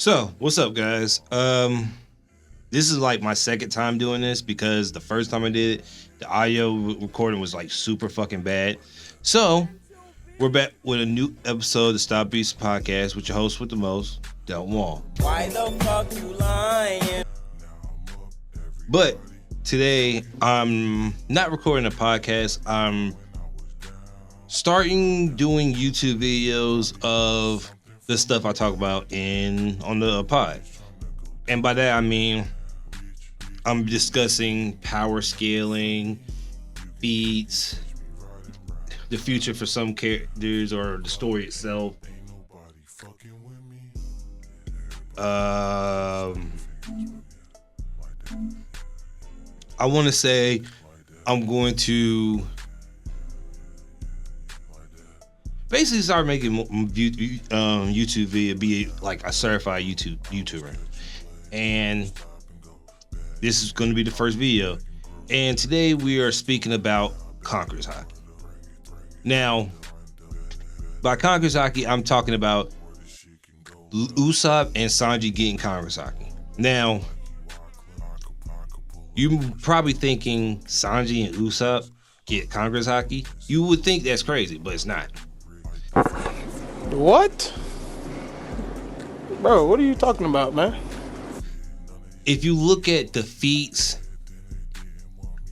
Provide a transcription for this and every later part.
So, what's up, guys? This is like my second time doing this because the first time I did it, the audio recording was like super fucking bad. So, we're back with a new episode of the Stop Beats podcast with your host with the most, Del Wall. Why the fuck you lying? But today, I'm not recording a podcast. I'm starting doing YouTube videos of the stuff I talk about on the pod. And by that, I mean, I'm discussing power scaling, feats, the future for some characters or the story itself. I want to say I'm going to basically start making YouTube video, be like a certified YouTuber. And this is going to be the first video. And today we are speaking about conquerors haki. Now, by conquerors haki, I'm talking about Usopp and Sanji getting conquerors haki. Now, you're probably thinking Sanji and Usopp get conquerors haki. You would think that's crazy, but it's not. What? Bro, what are you talking about, man? If you look at the feats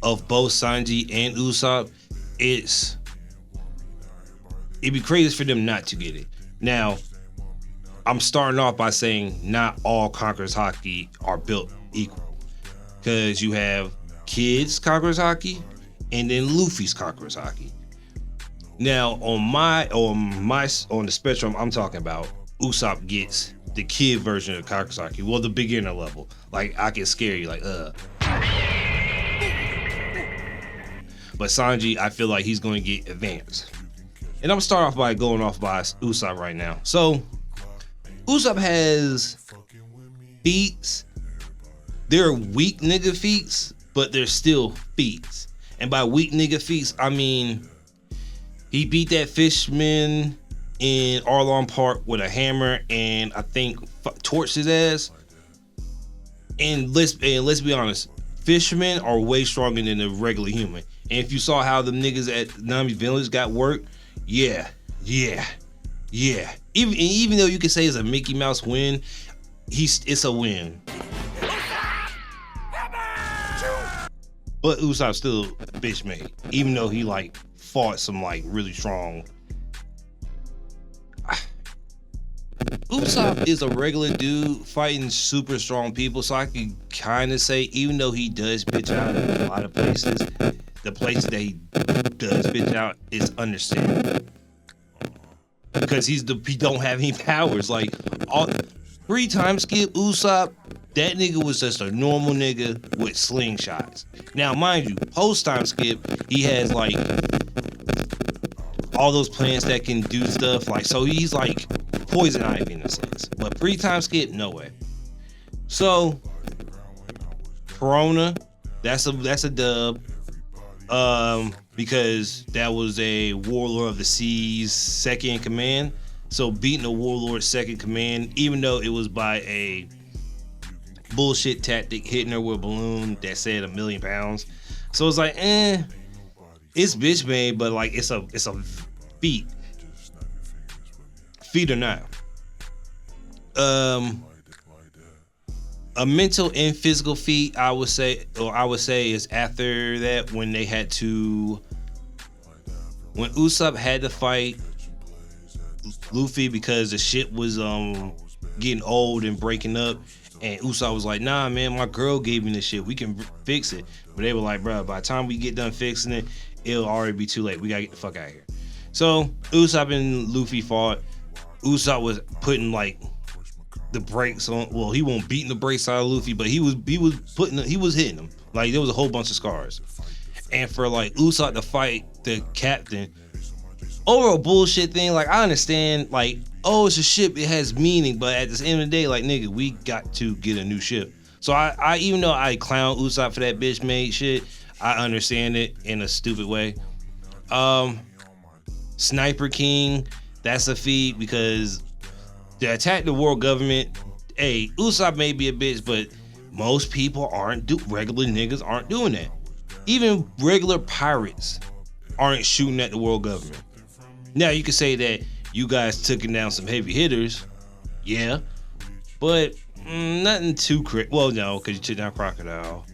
of both Sanji and Usopp, it'd be crazy for them not to get it. Now, I'm starting off by saying not all conquerors haki are built equal, because you have Kid's conquerors haki and then Luffy's conquerors haki. Now, on the spectrum I'm talking about, Usopp gets the kid version of conquerors haki, well, the beginner level. Like, I can scare you, like, But Sanji, I feel like he's going to get advanced. And I'm starting off by going off by Usopp right now. So, Usopp has feats. They're weak nigga feats, but they're still feats. And by weak nigga feats, I mean he beat that fisherman in Arlong Park with a hammer and I think torched his ass. And let's be honest, fishermen are way stronger than a regular human. And if you saw how the niggas at Nami Village got worked, yeah. Even though you can say it's a Mickey Mouse win, it's a win. But Usopp's still bitch made, even though he like fought some like really strong. Usopp is a regular dude fighting super strong people, so I can kind of say, even though he does bitch out in a lot of places, the places that he does bitch out is understandable. Because he don't have any powers. Like, 3 time skip Usopp, that nigga was just a normal nigga with slingshots. Now, mind you, post time skip, he has like all those plants that can do stuff. Like, so he's like poison ivy in a sense. But pre-time skip, no way. So, Corona, that's a dub. Because that was a Warlord of the Sea's second in command. So beating a Warlord's second command, even though it was by a bullshit tactic, hitting her with a balloon that said 1,000,000 pounds. So it's like, it's bitch made, but like it's a feat. Feat or not. A mental and physical feat, I would say is after that when Usopp had to fight Luffy because the ship was getting old and breaking up, and Usopp was like, nah man, my girl gave me this shit, we can fix it. But they were like, bro, by the time we get done fixing it, it'll already be too late, we gotta get the fuck out of here. So Usopp and Luffy fought. Usopp was putting like the brakes on, well, he won't beating the brakes out of Luffy, but he was hitting him. Like, there was a whole bunch of scars. And for like Usopp to fight the captain over a bullshit thing, like, I understand, like, oh, it's a ship, it has meaning, but at the end of the day, like, nigga, we got to get a new ship. So I even though I clown Usopp for that bitch made shit, I understand it in a stupid way. Sniper King, that's a feat because to attack the world government hey, Usopp may be a bitch, but most people regular niggas aren't doing that. Even regular pirates aren't shooting at the world government. Now you can say that you guys took down some heavy hitters, yeah, but nothing too crazy. Well, no, because you took down Crocodile.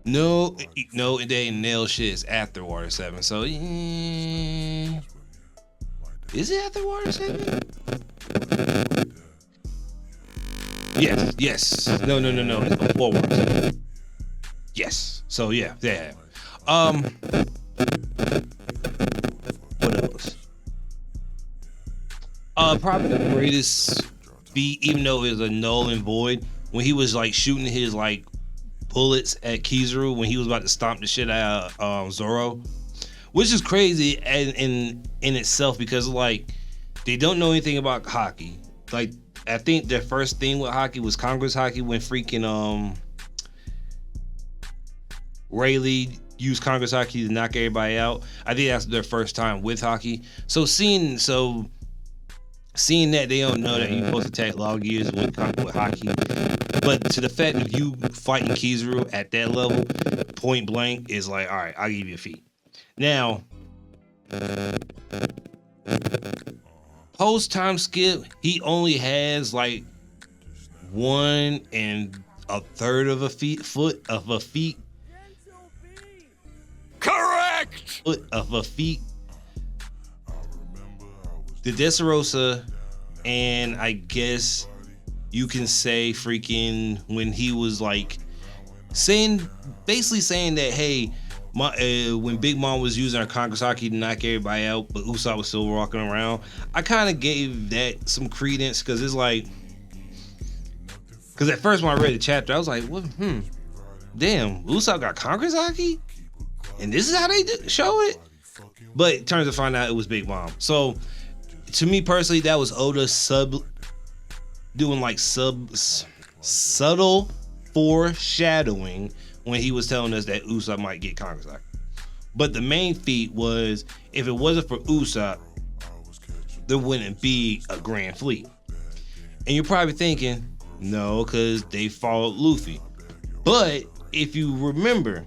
No, they didn't nail shit. It's after Water 7. So, is it after Water 7? Yes. No. It's before Water 7. Yes. So, yeah. What else? Probably the greatest feat, even though it was a null and void, when he was like shooting his like bullets at Kizaru when he was about to stomp the shit out of Zoro, which is crazy in itself because like they don't know anything about haki. Like I think their first thing with haki was conquerors haki when freaking Rayleigh used conquerors haki to knock everybody out. I think that's their first time with haki. So seeing that they don't know that you're supposed to attack log gears with haki, but to the fact of you fighting Kizaru at that level, point blank, is like, all right, I'll give you a feat. Now, post time skip, he only has like 1 1/3 of a feat. Correct! Foot of a feat. The Dressrosa, and I guess you can say freaking when he was like basically saying that, hey, when Big Mom was using her conquerors haki to knock everybody out, but Usopp was still walking around. I kind of gave that some credence because it's like, because at first when I read the chapter, I was like, what? Damn, Usopp got conquerors haki, and this is how they show it. But it turns to find out it was Big Mom. So to me personally, that was Oda doing like subtle foreshadowing when he was telling us that Usopp might get conquerors haki. But the main feat was, if it wasn't for Usopp, there wouldn't be a Grand Fleet. And you're probably thinking, no, because they followed Luffy. But if you remember,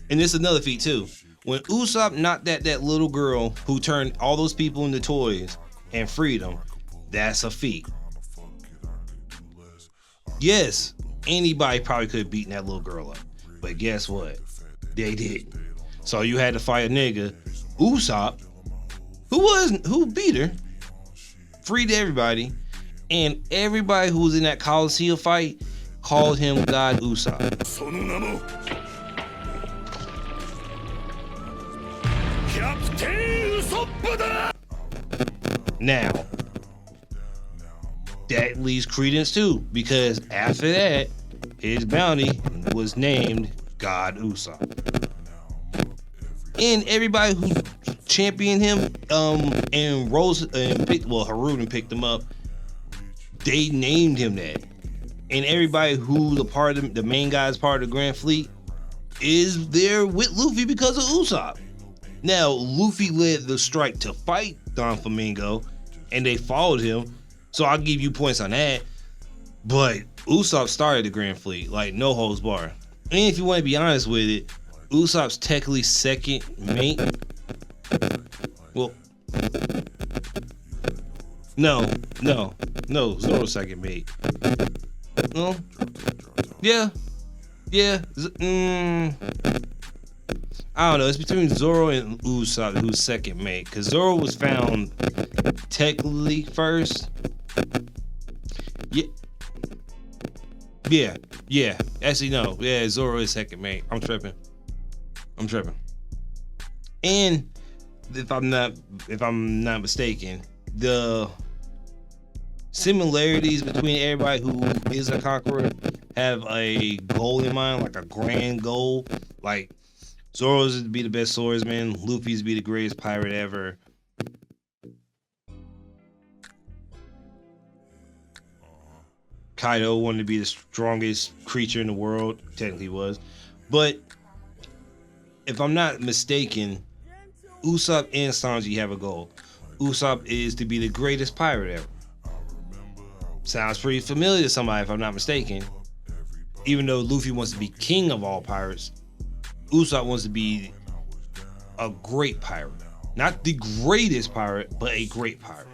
and this is another feat too, when Usopp knocked that little girl who turned all those people into toys and freed them, that's a feat. Yes, anybody probably could have beaten that little girl up, but guess what? They didn't. So you had to fight a nigga, Usopp, who beat her, freed everybody, and everybody who was in that Coliseum fight called him God Usopp. Now, that leaves credence too, because after that, his bounty was named God Usopp. And everybody who championed him, and Haruden picked him up, they named him that. And everybody who's a part of the main guy's part of the Grand Fleet is there with Luffy because of Usopp. Now, Luffy led the strike to fight Don Flamingo, and they followed him, so I'll give you points on that. But Usopp started the Grand Fleet, like no holds barred. And if you want to be honest with it, Usopp's technically second mate. Well, no, Zoro's second mate. No, yeah. I don't know. It's between Zoro and Usopp, who's second mate, because Zoro was found technically first. Yeah. Actually, no. Yeah, Zoro is second mate. I'm tripping. And if I'm not mistaken, the similarities between everybody who is a conqueror have a goal in mind, like a grand goal. Like Zoro's to be the best swordsman, Luffy's to be the greatest pirate ever. Kaido wanted to be the strongest creature in the world, technically was. But if I'm not mistaken, Usopp and Sanji have a goal. Usopp is to be the greatest pirate ever. Sounds pretty familiar to somebody if I'm not mistaken. Even though Luffy wants to be king of all pirates, Usopp wants to be a great pirate. Not the greatest pirate, but a great pirate.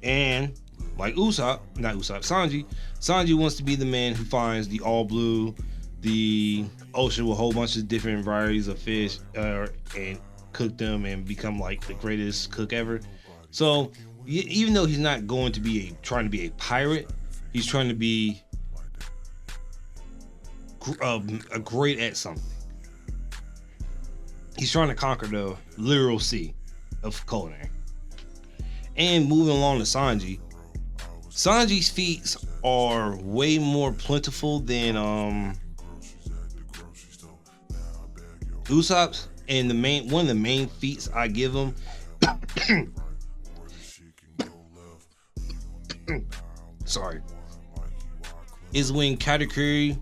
And like Sanji wants to be the man who finds the all blue, the ocean with a whole bunch of different varieties of fish, and cook them and become like the greatest cook ever. So even though he's not going to be trying to be a pirate, he's trying to be a great at something. He's trying to conquer the literal sea of culinary. And moving along to Sanji's feats are way more plentiful than Usopp's. And one of the main feats I give him sorry, is when Katakuri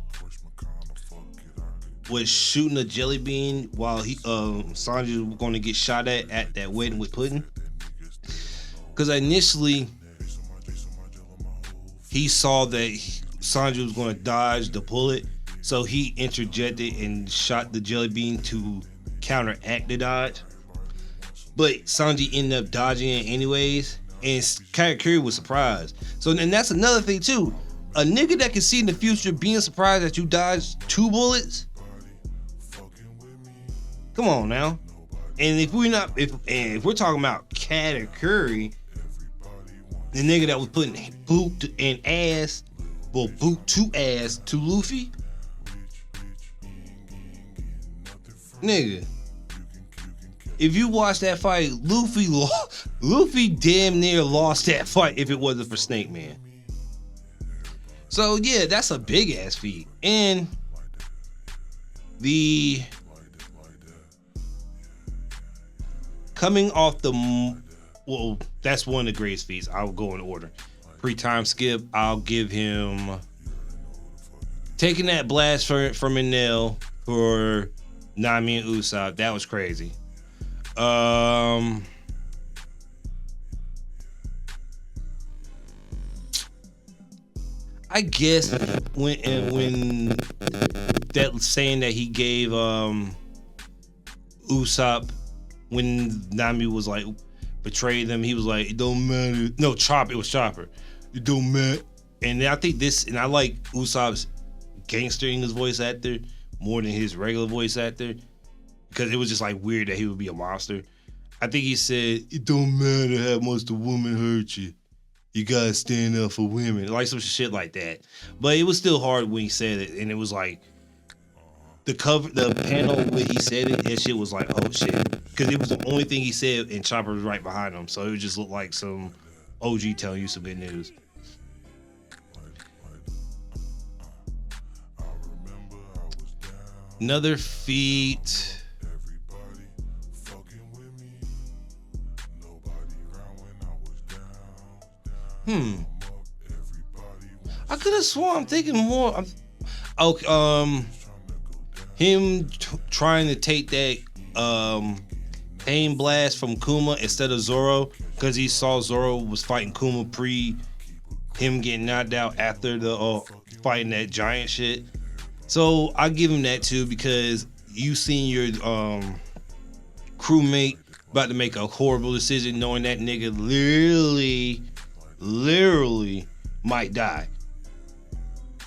was shooting a jelly bean while Sanji was going to get shot at that wedding with Puddin'. Because initially he saw that Sanji was going to dodge the bullet, so he interjected and shot the jelly bean to counteract the dodge. But Sanji ended up dodging it anyways, and Katakuri was surprised. So, and that's another thing too. A nigga that can see in the future being surprised that you dodged 2 bullets. Come on now. And if we're talking about Katakuri, the nigga that was putting boot to ass to Luffy, nigga, if you watch that fight, Luffy damn near lost that fight if it wasn't for Snake Man. So yeah, that's a big ass feat. And the coming off that's one of the greatest feats. I'll go in order. Pre-time skip, I'll give him taking that blast from Enel for Nami and Usopp. That was crazy. I guess when that saying that he gave Usopp when Nami was like betrayed them, he was like, it don't matter. No, Chopper. It was Chopper. It don't matter. And I think I like Usopp's gangster English voice actor more than his regular voice actor, because it was just like weird that he would be a monster. I think he said, it don't matter how much the woman hurt you. You gotta stand up for women. Like some shit like that. But it was still hard when he said it, and it was like the panel where he said it, that shit was like, oh shit. Because it was the only thing he said, and Chopper was right behind him. So it would just look like some OG telling you some good news. Another feat. I could have sworn I'm thinking more. Him trying to take that pain blast from Kuma instead of Zoro, because he saw Zoro was fighting Kuma pre him getting knocked out after the fighting that giant shit. So I give him that too, because you seen your crewmate about to make a horrible decision, knowing that nigga literally might die.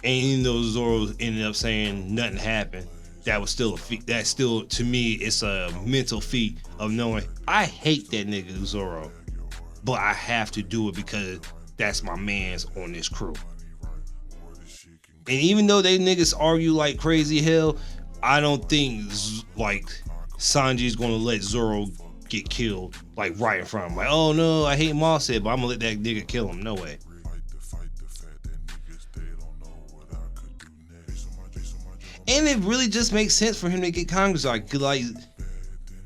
And even though Zoro ended up saying nothing happened, that was still a feat. That still, to me, it's a mental feat of knowing I hate that nigga Zoro, but I have to do it because that's my man's on this crew. And even though they niggas argue like crazy hell, I don't think like Sanji's gonna let Zoro get killed like right in front of him. Like, oh no, I hate Moss said, but I'm gonna let that nigga kill him. No way. And it really just makes sense for him to get Congress. Like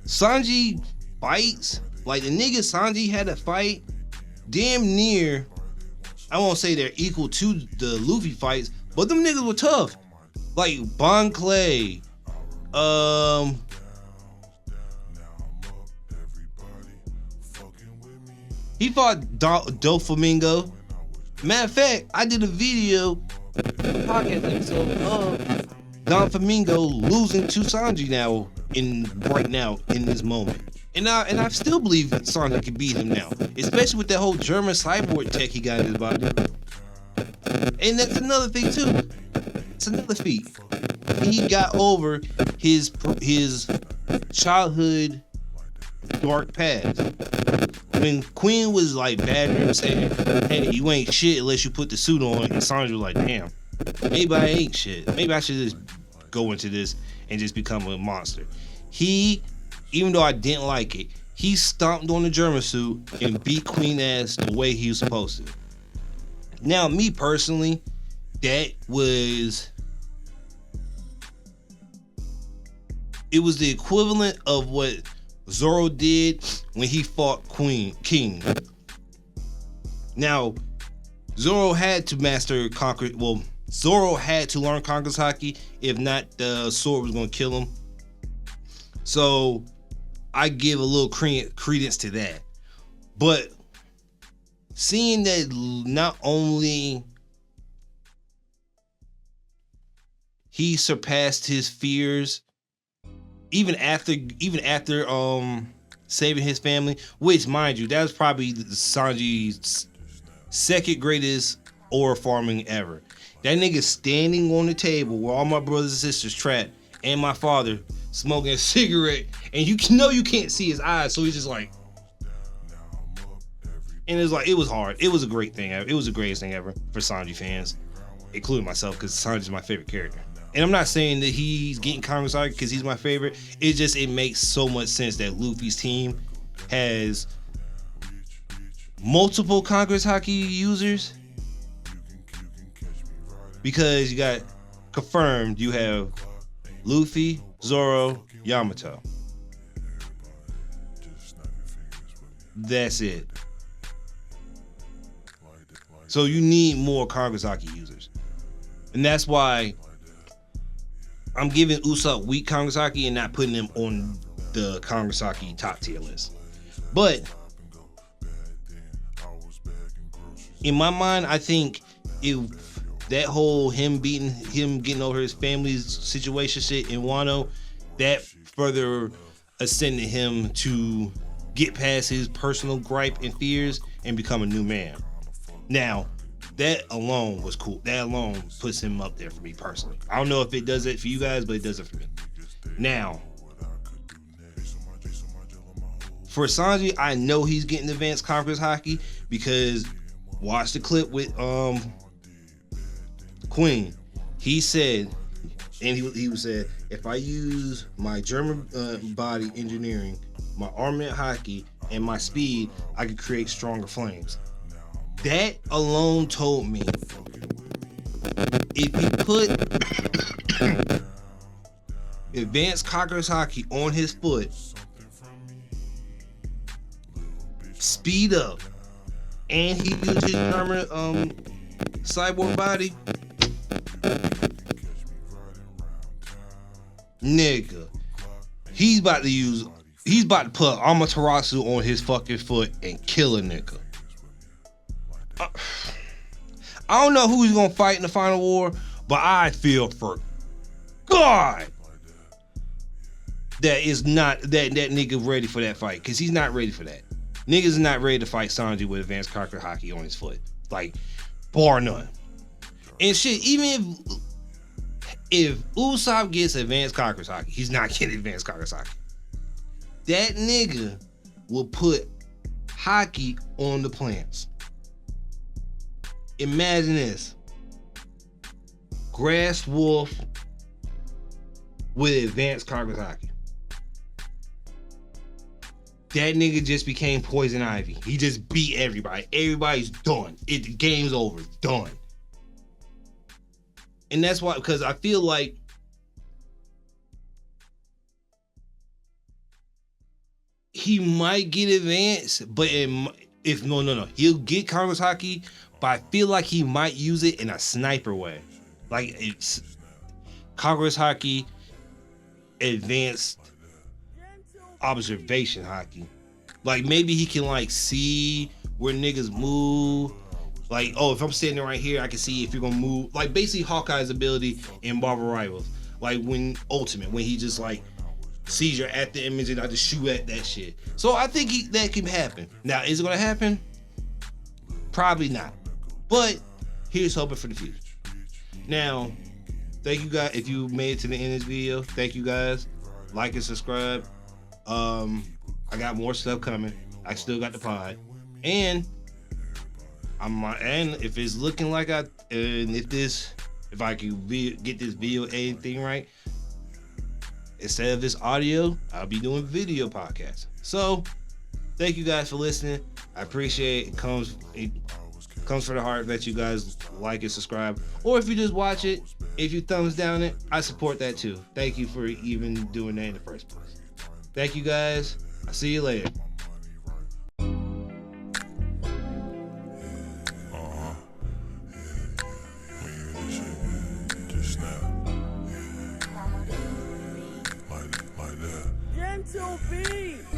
Sanji fights, like the nigga Sanji had a fight damn near, I won't say they're equal to the Luffy fights, but them niggas were tough. Like Bon Clay, He fought Doflamingo. Matter of fact, I did a video podcast episode of Don Flamingo losing to Sanji right now in this moment. And I still believe Sanji can beat him now, especially with that whole German cyborg tech he got in his body. And that's another thing too. It's another feat. He got over his childhood dark past. When Queen was like bad at him saying, "Hey, you ain't shit unless you put the suit on," and Sanji was like, "Damn, maybe I ain't shit. Maybe I should just go into this and just become a monster." Even though I didn't like it, he stomped on the German suit and beat Queen ass the way he was supposed to. Now, me personally, it was the equivalent of what Zoro did when he fought King. Now, Zoro had to Zoro had to learn conquerors haki. If not, the sword was going to kill him. So, I give a little credence to that. But seeing that not only he surpassed his fears, even after saving his family, which, mind you, that was probably Sanji's second greatest ore farming ever. That nigga standing on the table where all my brothers and sisters trapped, and my father smoking a cigarette, and you can't see his eyes, so he's just like, and it's like, it was hard. It was a great thing. It was the greatest thing ever for Sanji fans, including myself, because Sanji's my favorite character. And I'm not saying that he's getting conquerors haki because he's my favorite. It makes so much sense that Luffy's team has multiple conquerors haki users, because you got confirmed you have Luffy, Zoro, Yamato. That's it. So you need more conquerors haki users. And that's why I'm giving Usopp weak conquerors haki and not putting him on the conquerors haki top tier list. But in my mind, I think if that whole him getting over his family's situation shit in Wano, that further ascended him to get past his personal gripe and fears and become a new man. Now, that alone was cool. That alone puts him up there for me personally. I don't know if it does it for you guys, but it does it for me. Now, for Sanji, I know he's getting advanced conquerors haki because watch the clip with Queen. He said, and he said, if I use my German body engineering, my armament haki, and my speed, I could create stronger flames. That alone told me if you put advanced conquerors haki on his foot, speed up, and he used his German cyborg body, nigga, he's about to put Amaterasu on his fucking foot and kill a nigga. I don't know who he's gonna fight in the final war, but I feel for God that nigga ready for that fight, because he's not ready for that. Niggas is not ready to fight Sanji with advanced conqueror haki on his foot, like, bar none. And shit, even if Usopp gets advanced conqueror haki, he's not getting advanced conqueror haki. That nigga will put haki on the plants. Imagine this: Grass Wolf with advanced conqueror haki. That nigga just became Poison Ivy. He just beat everybody. Everybody's done. The game's over. Done. And that's why, because I feel like he might get advanced, but he'll get conquerors haki, but I feel like he might use it in a sniper way. Like, it's conquerors haki, advanced observation haki. Like, maybe he can like see where niggas move. Like, oh, if I'm standing right here, I can see if you're gonna move. Like, basically Hawkeye's ability in Marvel Rivals. Like when Ultimate, when he just like sees you're at the image and I just shoot at that shit. So I think that can happen. Now, is it gonna happen? Probably not. But here's hoping for the future. Now, thank you guys. If you made it to the end of this video, thank you guys. Like and subscribe. I got more stuff coming. I still got the pod. And if it's looking like if I can get this video editing right, instead of this audio, I'll be doing video podcasts. So, thank you guys for listening. I appreciate it. It comes from the heart that you guys like and subscribe. Or if you just watch it, if you thumbs down it, I support that too. Thank you for even doing that in the first place. Thank you guys. I'll see you later. Gentle beat.